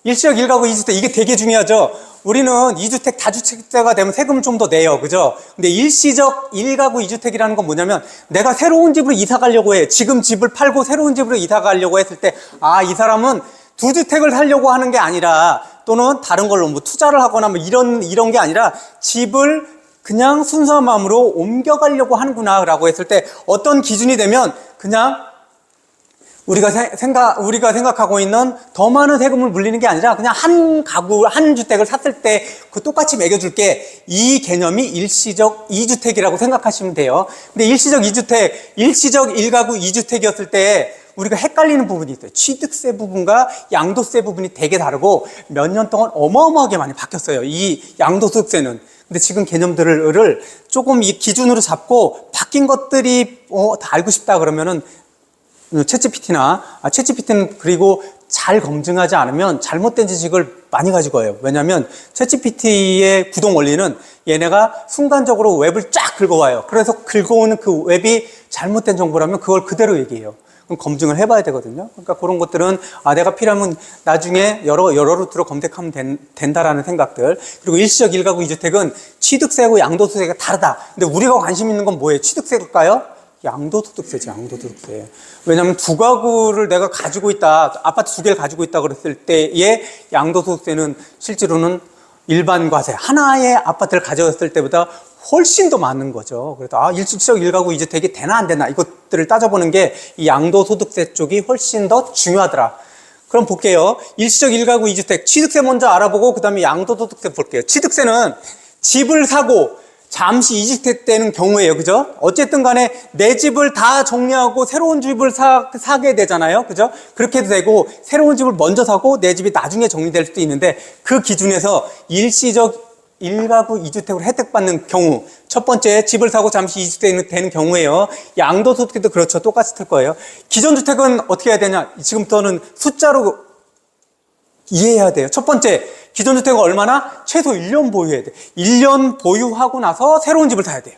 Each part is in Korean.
일시적 1가구 2주택 이게 되게 중요하죠. 우리는 2주택 다주택자가 되면 세금을 좀 더 내요. 그죠? 근데 일시적 1가구 2주택이라는 건 뭐냐면 내가 새로운 집으로 이사 가려고 해. 지금 집을 팔고 새로운 집으로 이사 가려고 했을 때 이 사람은 2주택을 살려고 하는 게 아니라 또는 다른 걸로 뭐 투자를 하거나 뭐 이런 게 아니라 집을 그냥 순수한 마음으로 옮겨가려고 하는구나라고 했을 때 어떤 기준이 되면 그냥 우리가 생각하고 있는 더 많은 세금을 물리는 게 아니라 그냥 한 가구, 한 주택을 샀을 때 그 똑같이 매겨줄게. 이 개념이 일시적 2주택이라고 생각하시면 돼요. 근데 일시적 2주택, 일시적 1가구 2주택이었을 때 우리가 헷갈리는 부분이 있어요. 취득세 부분과 양도세 부분이 되게 다르고 몇 년 동안 어마어마하게 많이 바뀌었어요. 이 양도소득세는. 근데 지금 개념들을 조금 이 기준으로 잡고 바뀐 것들이 다 알고 싶다 그러면은 챗GPT는 그리고 잘 검증하지 않으면 잘못된 지식을 많이 가지고 와요. 왜냐하면 챗GPT의 구동 원리는 얘네가 순간적으로 웹을 쫙 긁어와요. 그래서 긁어오는 그 웹이 잘못된 정보라면 그걸 그대로 얘기해요. 그럼 검증을 해봐야 되거든요. 그러니까 그런 것들은 내가 필요하면 나중에 여러 루트로 검색하면 된다라는 생각들. 그리고 일시적 1가구 2주택은 취득세하고 양도소득세가 다르다. 근데 우리가 관심 있는 건 뭐예요? 취득세일까요? 양도소득세지, 양도소득세. 왜냐하면 2가구를 내가 가지고 있다, 아파트 2개를 가지고 있다 그랬을 때의 양도소득세는 실제로는 일반 과세, 하나의 아파트를 가져갔을 때보다 훨씬 더 많은 거죠. 그래서 일시적 1가구 2주택이 되나 안 되나 이것들을 따져보는 게 이 양도소득세 쪽이 훨씬 더 중요하더라. 그럼 볼게요. 일시적 1가구 2주택 취득세 먼저 알아보고 그 다음에 양도소득세 볼게요. 취득세는 집을 사고 잠시 이직되는 경우에요. 그죠? 어쨌든 간에 내 집을 다 정리하고 새로운 집을 사게 되잖아요. 그죠? 그렇게 해도 되고 새로운 집을 먼저 사고 내 집이 나중에 정리될 수도 있는데 그 기준에서 일시적 1가구 2주택으로 혜택받는 경우 첫 번째 집을 사고 잠시 이직되는 경우에요. 양도소득세도 그렇죠. 똑같이 틀 거예요. 기존주택은 어떻게 해야 되냐? 지금부터는 숫자로 이해해야 돼요. 첫 번째, 기존주택은 얼마나? 최소 1년 보유해야 돼. 1년 보유하고 나서 새로운 집을 사야 돼요.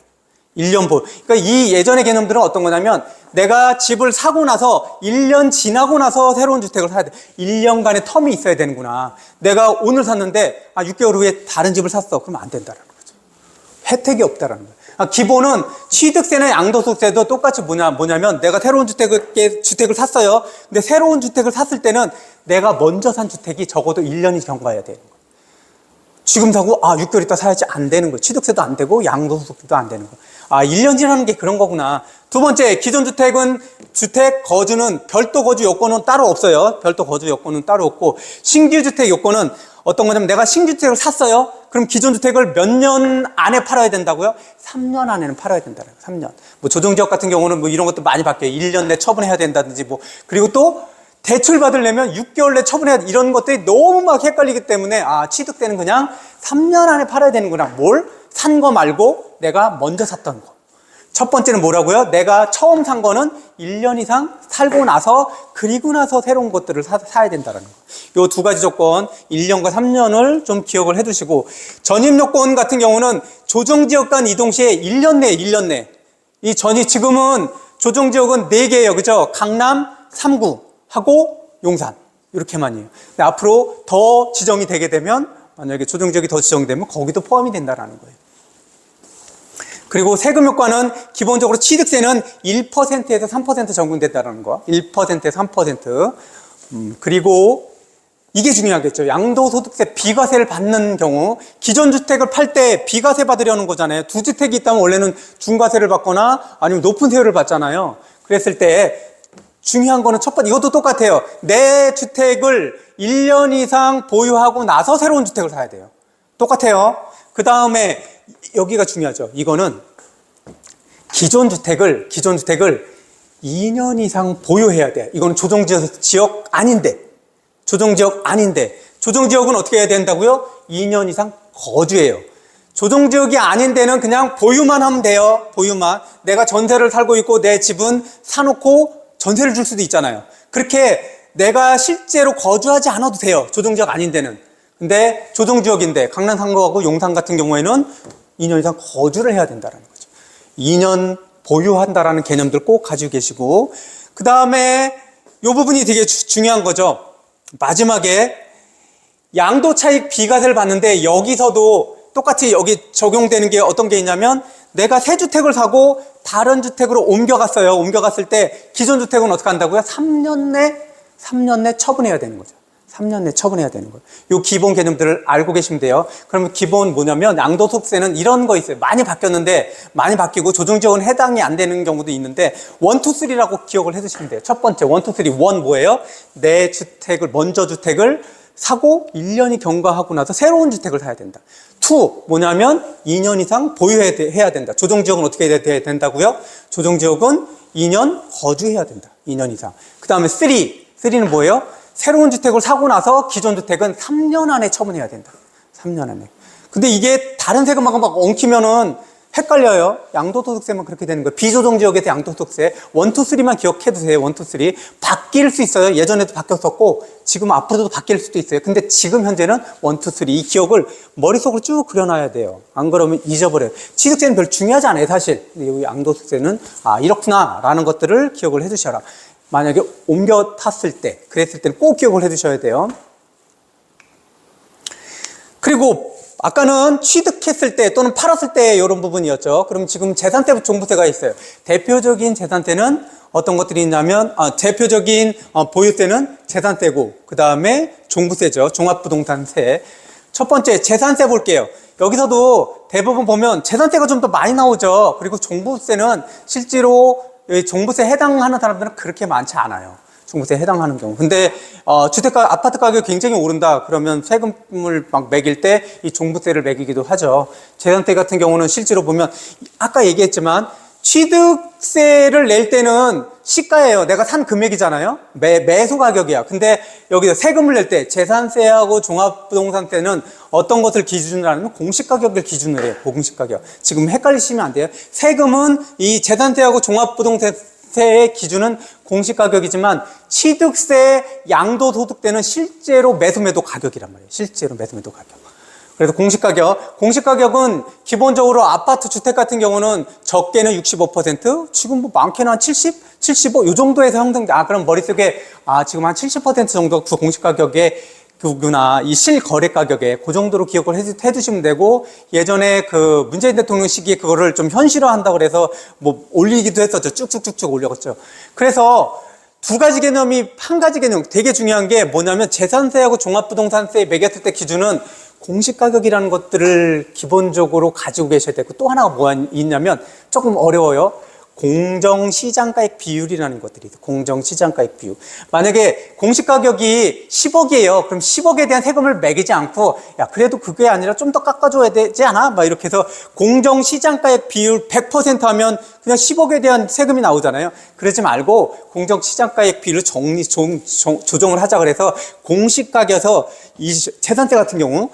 1년 보유. 그러니까 이 예전의 개념들은 어떤 거냐면 내가 집을 사고 나서 1년 지나고 나서 새로운 주택을 사야 돼. 1년간의 텀이 있어야 되는구나. 내가 오늘 샀는데 6개월 후에 다른 집을 샀어. 그러면 안 된다는 거죠. 혜택이 없다라는 거예요. 기본은 취득세나 양도소득세도 똑같이 뭐냐면 내가 새로운 주택을 샀어요. 근데 새로운 주택을 샀을 때는 내가 먼저 산 주택이 적어도 1년이 경과해야 되는 거예요. 지금 사고 6개월 있다 사야지 안 되는 거예요. 취득세도 안 되고 양도소득세도 안 되는 거예요. 1년 지나는 게 그런 거구나. 두 번째, 기존주택은 주택 거주는 별도 거주 요건은 따로 없어요. 별도 거주 요건은 따로 없고 신규주택 요건은 어떤 거냐면 내가 신규주택을 샀어요. 그럼 기존주택을 몇 년 안에 팔아야 된다고요? 3년 안에는 팔아야 된다는 거예요. 3년. 뭐 조정지역 같은 경우는 뭐 이런 것도 많이 바뀌어요. 1년 내 처분해야 된다든지 뭐. 그리고 또 대출 받으려면 6개월 내 처분해야 돼. 이런 것들이 너무 막 헷갈리기 때문에 취득세는 그냥 3년 안에 팔아야 되는구나. 뭘? 산 거 말고 내가 먼저 샀던 거. 첫 번째는 뭐라고요? 내가 처음 산 거는 1년 이상 살고 나서 그리고 나서 새로운 것들을 사야 된다는 거. 요 두 가지 조건 1년과 3년을 좀 기억을 해두시고 전입 요건 같은 경우는 조정지역 간 이동 시에 1년 내. 이 지금은 조정지역은 4개예요. 그죠? 강남 3구 하고 용산 이렇게만이에요. 근데 앞으로 더 지정이 되게 되면 만약에 조정지역이 더 지정되면 거기도 포함이 된다는 거예요. 그리고 세금 효과는 기본적으로 취득세는 1%에서 3% 적용된다는 거. 1%에서 3%. 그리고 이게 중요하겠죠. 양도소득세 비과세를 받는 경우 기존 주택을 팔 때 비과세 받으려는 거잖아요. 2주택이 있다면 원래는 중과세를 받거나 아니면 높은 세율을 받잖아요. 그랬을 때 중요한 거는 첫 번째, 이것도 똑같아요. 내 주택을 1년 이상 보유하고 나서 새로운 주택을 사야 돼요. 똑같아요. 그 다음에 여기가 중요하죠. 이거는 기존 주택을 2년 이상 보유해야 돼. 이거는 조정지역 아닌데. 조정지역은 어떻게 해야 된다고요? 2년 이상 거주해요. 조정지역이 아닌 데는 그냥 보유만 하면 돼요. 보유만. 내가 전세를 살고 있고 내 집은 사놓고 전세를 줄 수도 있잖아요. 그렇게 내가 실제로 거주하지 않아도 돼요. 조정지역 아닌 데는. 근데 조정지역인데 강남 상거하고 용산 같은 경우에는 2년 이상 거주를 해야 된다는 거죠. 2년 보유한다라는 개념들 꼭 가지고 계시고 그 다음에 이 부분이 되게 중요한 거죠. 마지막에 양도 차익 비과세를 받는데 여기서도 똑같이 여기 적용되는 게 어떤 게 있냐면 내가 새 주택을 사고 다른 주택으로 옮겨갔어요. 옮겨갔을 때 기존 주택은 어떻게 한다고요? 3년 내 처분해야 되는 거죠. 3년 내 처분해야 되는 거예요. 요 기본 개념들을 알고 계시면 돼요. 그러면 기본 뭐냐면 양도소득세는 이런 거 있어요. 많이 바뀌었는데 많이 바뀌고 조정지역은 해당이 안 되는 경우도 있는데 1, 2, 3라고 기억을 해두시면 돼요. 첫 번째 1, 2, 3. 1 뭐예요? 내 주택을 먼저 주택을 사고 1년이 경과하고 나서 새로운 주택을 사야 된다. 2 뭐냐면 2년 이상 보유해야 된다. 조정지역은 어떻게 해야 된다고요? 조정지역은 2년 거주해야 된다. 2년 이상. 그 다음에 3는 뭐예요? 새로운 주택을 사고 나서 기존 주택은 3년 안에 처분해야 된다. 3년 안에. 근데 이게 다른 세금하고 막 엉키면은 헷갈려요. 양도소득세만 그렇게 되는 거예요. 비조정지역에서 양도소득세 1, 2, 3만 기억해 두세요. 1, 2, 3. 바뀔 수 있어요. 예전에도 바뀌었었고 지금 앞으로도 바뀔 수도 있어요. 근데 지금 현재는 1, 2, 3. 이 기억을 머릿속으로 쭉 그려놔야 돼요. 안 그러면 잊어버려요. 취득세는 별로 중요하지 않아요. 사실. 근데 여기 양도소득세는 이렇구나 라는 것들을 기억을 해 두셔라. 만약에 옮겨 탔을 때, 그랬을 때는 꼭 기억을 해 두셔야 돼요. 그리고 아까는 취득했을 때 또는 팔았을 때 이런 부분이었죠. 그럼 지금 재산세 종부세가 있어요. 대표적인 재산세는 어떤 것들이 있냐면 대표적인 보유세는 재산세고 그 다음에 종부세죠. 종합부동산세. 첫 번째 재산세 볼게요. 여기서도 대부분 보면 재산세가 좀 더 많이 나오죠. 그리고 종부세는 실제로 종부세 해당하는 사람들은 그렇게 많지 않아요. 종부세 해당하는 경우. 근데 주택가 아파트 가격이 굉장히 오른다 그러면 세금을 막 매길 때 이 종부세를 매기기도 하죠. 재산세 같은 경우는 실제로 보면 아까 얘기했지만 취득세를 낼 때는 시가예요. 내가 산 금액이잖아요. 매수 가격이야. 근데 여기서 세금을 낼 때 재산세하고 종합부동산세는 어떤 것을 기준으로 하냐면 공시가격을 기준으로 해요. 공시가격. 지금 헷갈리시면 안 돼요. 세금은 이 재산세하고 종합부동산세의 기준은 공시가격이지만 취득세, 양도소득세는 실제로 매수매도 가격이란 말이에요. 실제로 매수매도 가격. 그래서 공시가격은 기본적으로 아파트 주택 같은 경우는 적게는 65%, 지금 뭐 많게는 한 70, 75, 이 정도에서 형성돼. 그럼 머릿속에, 지금 한 70% 정도 그 공시가격에 그구나. 이 실거래 가격에 그 정도로 기억을 해두시면 되고, 예전에 그 문재인 대통령 시기에 그거를 좀 현실화한다고 그래서 뭐 올리기도 했었죠. 쭉쭉쭉쭉 올려갔죠. 그래서 두 가지 개념이 한 가지 개념 되게 중요한 게 뭐냐면 재산세하고 종합부동산세 매겼을 때 기준은 공시가격이라는 것들을 기본적으로 가지고 계셔야 되고 또 하나가 뭐가 있냐면 조금 어려워요. 공정시장가액 비율이라는 것들이 있어요. 공정시장가액 비율. 만약에 공시가격이 10억이에요. 그럼 10억에 대한 세금을 매기지 않고 야 그래도 그게 아니라 좀 더 깎아줘야 되지 않아? 막 이렇게 해서 공정시장가액 비율 100% 하면 그냥 10억에 대한 세금이 나오잖아요. 그러지 말고 공정시장가액 비율을 조정을 하자 그래서 공시가격에서 이 재산세 같은 경우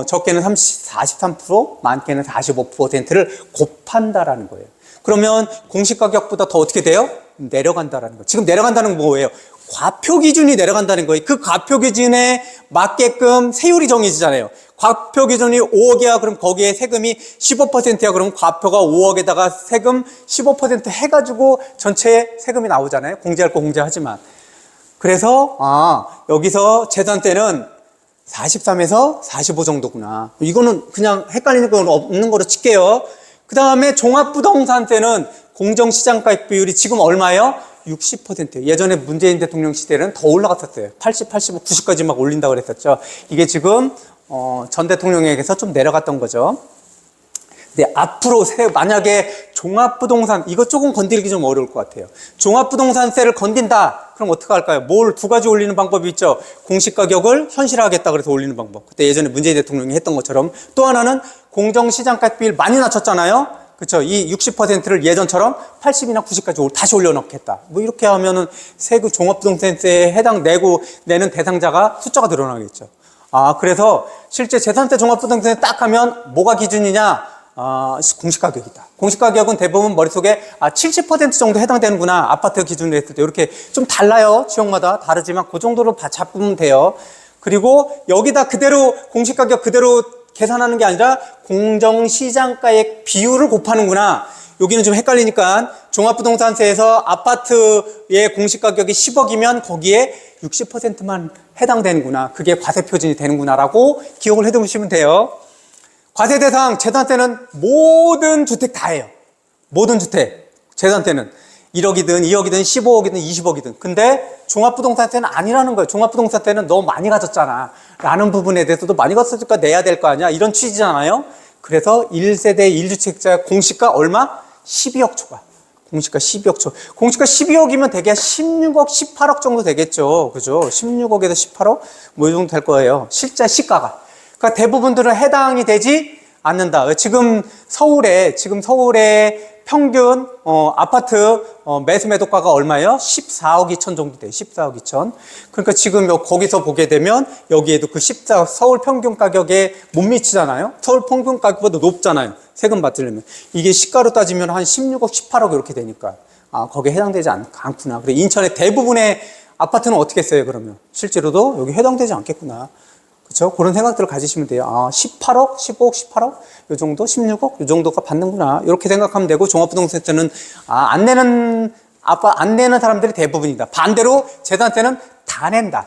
적게는 43%, 많게는 45%를 곱한다라는 거예요. 그러면 공시가격보다 더 어떻게 돼요? 내려간다라는 거예요. 지금 내려간다는 건 뭐예요? 과표 기준이 내려간다는 거예요. 그 과표 기준에 맞게끔 세율이 정해지잖아요. 과표 기준이 5억이야. 그럼 거기에 세금이 15%야. 그럼 과표가 5억에다가 세금 15% 해가지고 전체 세금이 나오잖아요. 공제할 거 공제하지만. 그래서 여기서 재산세는 43에서 45 정도구나. 이거는 그냥 헷갈리는 건 없는 거로 칠게요. 그 다음에 종합부동산세는 공정시장가액 비율이 지금 얼마예요? 60%. 예전에 문재인 대통령 시대는 더 올라갔었어요. 80, 85, 90까지 막 올린다고 그랬었죠. 이게 지금 전 대통령에게서 좀 내려갔던 거죠. 근데 앞으로 만약에 종합부동산 이거 조금 건드리기 좀 어려울 것 같아요. 종합부동산세를 건든다. 그럼 어떻게 할까요? 두 가지 올리는 방법이 있죠. 공시가격을 현실화하겠다 그래서 올리는 방법. 그때 예전에 문재인 대통령이 했던 것처럼. 또 하나는 공정시장가액 비율 많이 낮췄잖아요. 그렇죠? 이 60%를 예전처럼 80이나 90까지 다시 올려놓겠다. 뭐 이렇게 하면은 세금 종합부동산세에 내는 대상자가 숫자가 늘어나겠죠. 그래서 실제 재산세 종합부동산세 딱 하면 뭐가 기준이냐? 공시가격이다. 공시가격은 대부분 머릿속에 70% 정도 해당되는구나. 아파트 기준으로 했을 때 이렇게 좀 달라요. 지역마다 다르지만 그 정도로 잡으면 돼요. 그리고 여기다 그대로 공시가격 그대로 계산하는 게 아니라 공정시장가액 비율을 곱하는구나. 여기는 좀 헷갈리니까 종합부동산세에서 아파트의 공시가격이 10억이면 거기에 60%만 해당되는구나. 그게 과세표준이 되는구나라고 기억을 해두시면 돼요. 과세 대상 재산세는 모든 주택 다 해요. 모든 주택 재산세는 1억이든 2억이든 15억이든 20억이든. 근데 종합부동산세는 아니라는 거예요. 종합부동산세는 너무 많이 가졌잖아 라는 부분에 대해서도 많이 갔으니까 내야 될 거 아니야, 이런 취지잖아요. 그래서 1세대 1주택자 공시가 얼마? 12억 초과. 공시가 12억 초. 공시가 12억이면 대개 16억, 18억 정도 되겠죠. 그죠? 16억에서 18억? 뭐 이 정도 될 거예요. 실제 시가가. 그러니까 대부분들은 해당이 되지 않는다. 지금 서울에 평균 아파트 매수 매도가가 얼마예요? 14억 2천 정도 돼요. 14억 2천. 그러니까 지금 거기서 보게 되면 여기에도 그 서울 평균 가격에 못 미치잖아요. 서울 평균 가격보다 높잖아요. 세금 받으려면. 이게 시가로 따지면 한 16억, 18억 이렇게 되니까 거기에 해당되지 않구나. 그래, 인천의 대부분의 아파트는 어떻게 했어요, 그러면? 실제로도 여기 해당되지 않겠구나. 그렇죠? 그런 생각들을 가지시면 돼요. 18억, 15억, 18억, 요 정도, 16억, 요 정도가 받는구나. 이렇게 생각하면 되고, 종합부동산세는 안 내는 사람들이 대부분이다. 반대로 재산세는 다 낸다.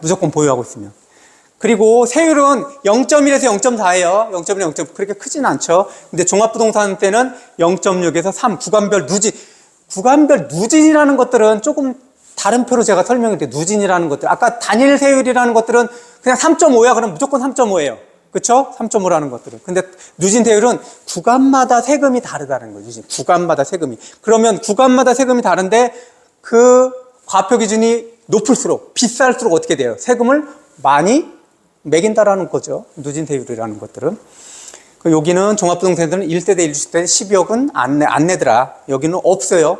무조건 보유하고 있으면. 그리고 세율은 0.1에서 0.4예요. 0.1, 0.4. 그렇게 크진 않죠. 근데 종합부동산세는 0.6에서 3. 구간별 누진이라는 것들은 조금 다른 표로 제가 설명해 드릴게요. 누진이라는 것들. 아까 단일 세율이라는 것들은 그냥 3.5야. 그럼 무조건 3.5예요. 그쵸? 3.5라는 것들은. 근데 누진 세율은 구간마다 세금이 다르다는 거죠. 구간마다 세금이. 그러면 구간마다 세금이 다른데 그 과표 기준이 높을수록, 비쌀수록 어떻게 돼요? 세금을 많이 매긴다라는 거죠. 누진 세율이라는 것들은. 여기는 종합부동산들은 1세대 1주택 12억은 안 내더라. 여기는 없어요.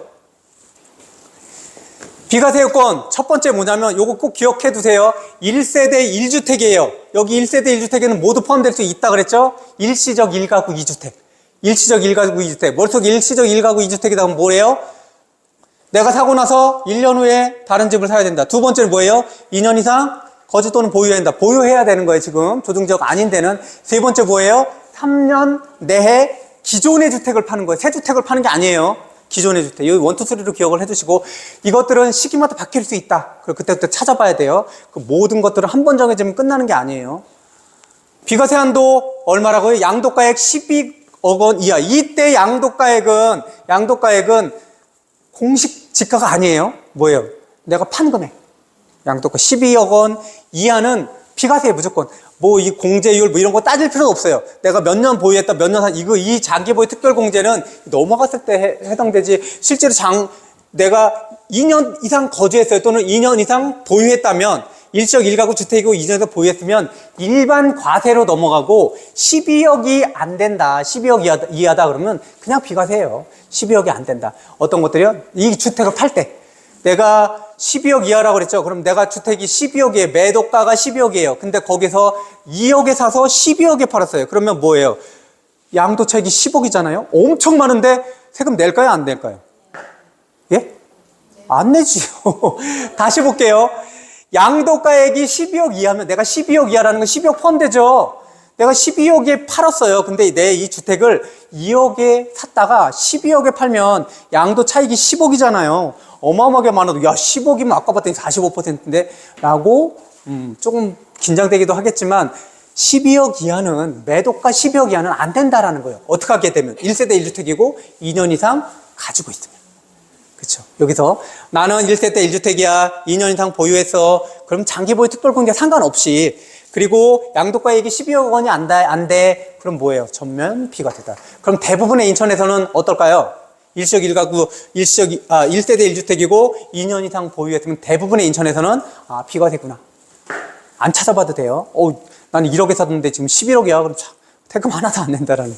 비과세 요건 첫 번째 뭐냐면 요거 꼭 기억해 두세요. 1세대 1주택이에요. 여기 1세대 1주택에는 모두 포함될 수 있다 그랬죠? 일시적 1가구 2주택. 일시적 1가구 2주택. 머릿속에 일시적 1가구 2주택이다 하면 뭐예요? 내가 사고 나서 1년 후에 다른 집을 사야 된다. 두 번째는 뭐예요? 2년 이상 거주 또는 보유해야 된다. 보유해야 되는 거예요, 지금. 조정지역 아닌 데는. 세 번째 뭐예요? 3년 내에 기존의 주택을 파는 거예요. 새 주택을 파는 게 아니에요. 기존의 주택. 여기 1, 2, 3로 기억을 해두시고, 이것들은 시기마다 바뀔 수 있다. 그리고 그때부터 찾아봐야 돼요. 그 모든 것들은 한 번 정해지면 끝나는 게 아니에요. 비과세 한도 얼마라고요? 양도가액 12억 원 이하. 이때 양도가액은 공식 지가가 아니에요. 뭐예요? 내가 판 금액. 양도가 12억 원 이하는 비과세에 무조건. 이 공제율 이런 거 따질 필요도 없어요. 내가 몇 년 보유했다, 몇 년 이 장기보유 특별공제는 넘어갔을 때 해당되지. 실제로 내가 2년 이상 거주했어요. 또는 2년 이상 보유했다면, 일시적 1가구 주택이고 2년 이상 보유했으면 일반 과세로 넘어가고 12억이 안 된다. 12억 이하다 그러면 그냥 비과세예요. 12억이 안 된다. 어떤 것들이요? 이 주택을 팔 때. 내가 12억 이하라고 그랬죠. 그럼 내가 주택이 12억이에요. 매도가가 12억이에요. 근데 거기서 2억에 사서 12억에 팔았어요. 그러면 뭐예요? 양도차익이 10억이잖아요. 엄청 많은데 세금 낼까요? 안 낼까요? 예? 안 내지요. 다시 볼게요. 양도가액이 12억 이하면 내가 12억 이하라는 건 12억 포함되죠. 내가 12억에 팔았어요. 근데 내 이 주택을 2억에 샀다가 12억에 팔면 양도 차익이 10억이잖아요. 어마어마하게 많아도 10억이면 아까 봤더니 45%인데 라고 조금 긴장되기도 하겠지만 12억 이하는 매도가 12억 이하는 안 된다라는 거예요. 어떻게 하게 되면 1세대 1주택이고 2년 이상 가지고 있으면. 그렇죠. 여기서 나는 1세대 1주택이야. 2년 이상 보유했어. 그럼 장기보유 특별공제 상관없이, 그리고 양도가액이 12억 원이 안 돼. 그럼 뭐예요? 전면 비과세다. 그럼 대부분의 인천에서는 어떨까요? 1세대 1주택이고 2년 이상 보유했으면 대부분의 인천에서는 비과세구나. 안 찾아봐도 돼요. 나는 1억에 샀는데 지금 11억이야. 그럼 세금 하나도 안 낸다라는.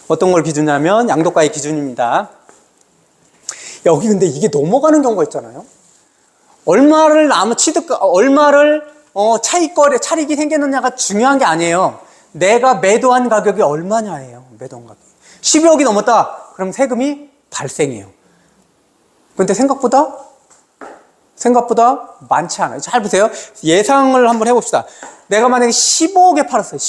어떤 걸 기준이냐면 양도가액 기준입니다. 여기 근데 이게 넘어가는 경우가 있잖아요. 얼마를 차익이 생겼느냐가 중요한 게 아니에요. 내가 매도한 가격이 얼마냐예요. 매도한 가격이. 12억이 넘었다. 그럼 세금이 발생해요. 근데 생각보다 많지 않아요. 잘 보세요. 예상을 한번 해봅시다. 내가 만약에 15억에 팔았어요.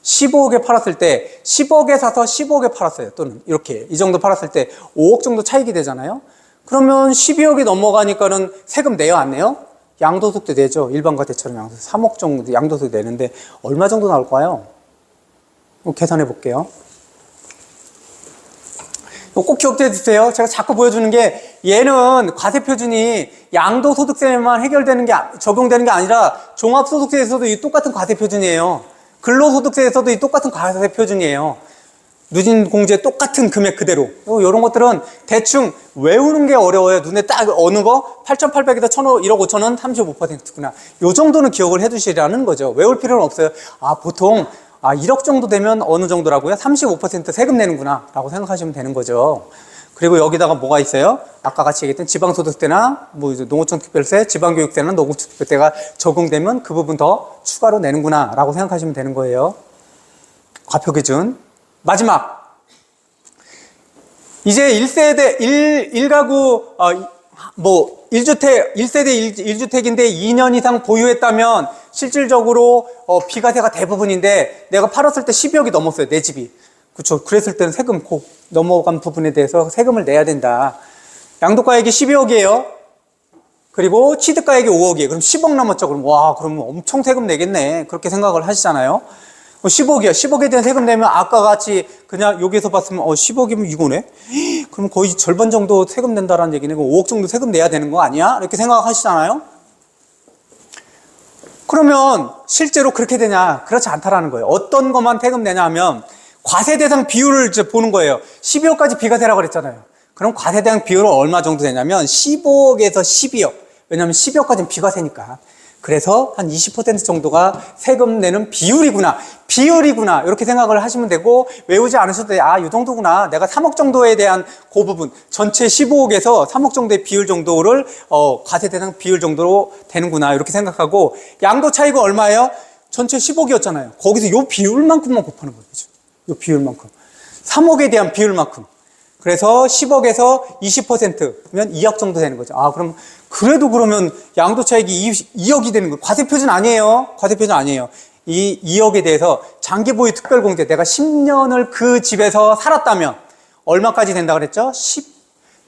15억에 팔았을 때 10억에 사서 15억에 팔았어요. 또는 이렇게 이 정도 팔았을 때 5억 정도 차익이 되잖아요. 그러면 12억이 넘어가니까는 세금 내요, 안 내요? 양도소득도 내죠. 일반과세처럼 양도소득 3억 정도 양도소득 내는데 얼마 정도 나올까요? 계산해 볼게요. 꼭 기억해 주세요. 제가 자꾸 보여주는 게 얘는 과세표준이 양도소득세만 해결되는 게 적용되는 게 아니라 종합소득세에서도 이 똑같은 과세표준이에요. 근로소득세에서도 이 똑같은 과세표준이에요. 누진공제 똑같은 금액 그대로. 이런 것들은 대충 외우는 게 어려워요. 눈에 딱 어느 거 8,800에다 1,500, 1억 5천원 35%구나. 요 정도는 기억을 해 두시라는 거죠. 외울 필요는 없어요. 보통 1억 정도 되면 어느 정도라고요? 35% 세금 내는구나 라고 생각하시면 되는 거죠. 그리고 여기다가 뭐가 있어요? 아까 같이 얘기했던 지방소득세나 농어촌 특별세, 지방교육세나 농어촌 특별세가 적용되면 그 부분 더 추가로 내는구나 라고 생각하시면 되는 거예요. 과표기준. 마지막. 이제 1세대, 1가구, 1세대 1주택인데 2년 이상 보유했다면 실질적으로 비과세가 대부분인데 내가 팔았을 때 12억이 넘었어요. 내 집이. 그렇죠. 그랬을 때는 세금 꼭 넘어간 부분에 대해서 세금을 내야 된다. 양도가액이 12억이에요. 그리고 취득가액이 5억이에요. 그럼 10억 넘었죠. 그럼 엄청 세금 내겠네. 그렇게 생각을 하시잖아요. 10억이야. 10억에 대한 세금 내면 아까 같이 그냥 여기서 봤으면 10억이면 이거네? 그럼 거의 절반 정도 세금 낸다라는 얘기네. 5억 정도 세금 내야 되는 거 아니야? 이렇게 생각하시잖아요. 그러면 실제로 그렇게 되냐? 그렇지 않다라는 거예요. 어떤 것만 세금 내냐 하면 과세 대상 비율을 이제 보는 거예요. 12억까지 비과세라고 그랬잖아요. 그럼 과세 대상 비율은 얼마 정도 되냐면 15억에서 12억. 왜냐하면 12억까지는 비과세니까. 그래서 한 20% 정도가 세금 내는 비율이구나. 이렇게 생각을 하시면 되고 외우지 않으셔도 돼. 이 정도구나. 내가 3억 정도에 대한 그 부분 전체 15억에서 3억 정도의 비율 정도를 과세 대상 비율 정도로 되는구나. 이렇게 생각하고 양도 차익은 얼마예요? 전체 10억이었잖아요. 거기서 요 비율만큼만 곱하는 거죠. 요 비율만큼. 3억에 대한 비율만큼. 그래서 10억에서 20%면 2억 정도 되는 거죠. 그럼 그래도 그러면 양도 차익이 2억이 되는 거예요. 과세표준 아니에요. 과세표준 아니에요. 이 2억에 대해서 장기 보유 특별공제 내가 10년을 그 집에서 살았다면 얼마까지 된다 그랬죠?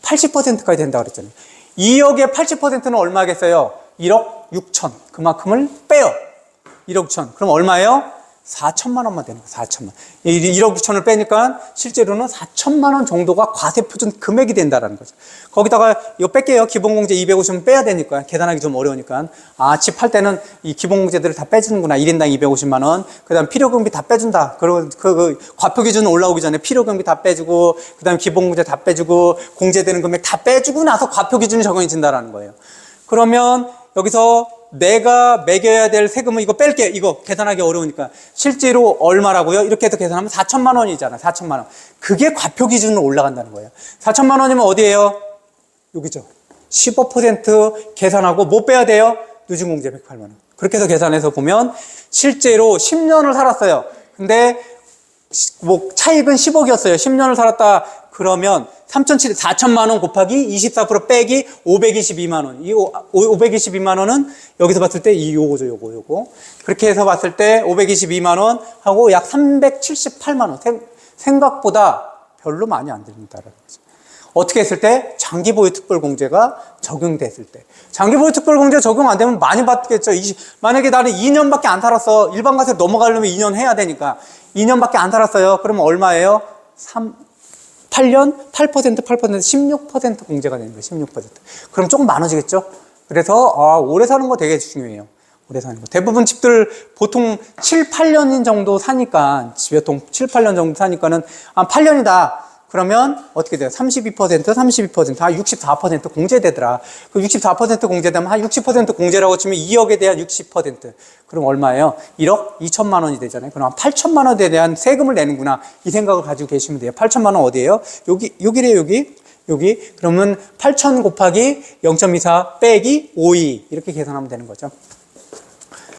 80%까지 된다 그랬잖아요. 2억의 80%는 얼마겠어요? 1억 6천. 그만큼을 빼요. 1억 6천. 그럼 얼마예요? 4천만 원만 되는 거예요. 4천만 원. 1억 2천을 빼니까 실제로는 4천만 원 정도가 과세표준 금액이 된다라는 거죠. 거기다가 이거 뺄게요. 기본공제 250원 빼야 되니까. 계산하기 좀 어려우니까. 집 팔 때는 이 기본공제들을 다 빼주는구나. 1인당 250만 원. 그 다음 필요경비 다 빼준다. 그리고 그 과표기준 올라오기 전에 필요경비 다 빼주고, 그 다음 기본공제 다 빼주고, 공제되는 금액 다 빼주고 나서 과표기준이 적용해진다라는 거예요. 그러면 여기서 내가 매겨야 될 세금은 이거 뺄게. 이거 계산하기 어려우니까. 실제로 얼마라고요? 이렇게 해서 계산하면 4천만 원이잖아. 4천만 원. 그게 과표 기준으로 올라간다는 거예요. 4천만 원이면 어디예요? 여기죠. 15% 계산하고 뭐 빼야 돼요? 누진공제 108만 원. 그렇게 해서 계산해서 보면 실제로 10년을 살았어요. 근데 차익은 10억이었어요. 10년을 살았다. 그러면 4천만 원 곱하기 24% 빼기 522만 원. 이 522만 원은 여기서 봤을 때 요거죠, 요거. 그렇게 해서 봤을 때 522만 원 하고 약 378만 원. 생각보다 별로 많이 안 듭니다라는 거죠. 어떻게 했을 때? 장기보유 특별공제가 적용됐을 때. 장기보유 특별공제 적용 안 되면 많이 받겠죠. 만약에 나는 2년밖에 안 살았어. 일반과세 넘어가려면 2년 해야 되니까. 2년밖에 안 살았어요. 그러면 얼마예요? 8년 8% 16% 공제가 되는 거예요. 16%. 그럼 조금 많아지겠죠? 그래서 오래 사는 거 되게 중요해요. 오래 사는 거. 대부분 집들 보통 7, 8년 정도 사니까 집에 7, 8년 정도 사니까는 8년이다. 그러면 어떻게 돼요? 32%, 64% 공제되더라. 그 64% 공제되면 한 60% 공제라고 치면 2억에 대한 60%. 그럼 얼마예요? 1억 2천만 원이 되잖아요. 그럼 8천만 원에 대한 세금을 내는구나. 이 생각을 가지고 계시면 돼요. 8천만 원 어디예요? 여기래요, 여기. 그러면 8천 곱하기 0.24 빼기 52. 이렇게 계산하면 되는 거죠.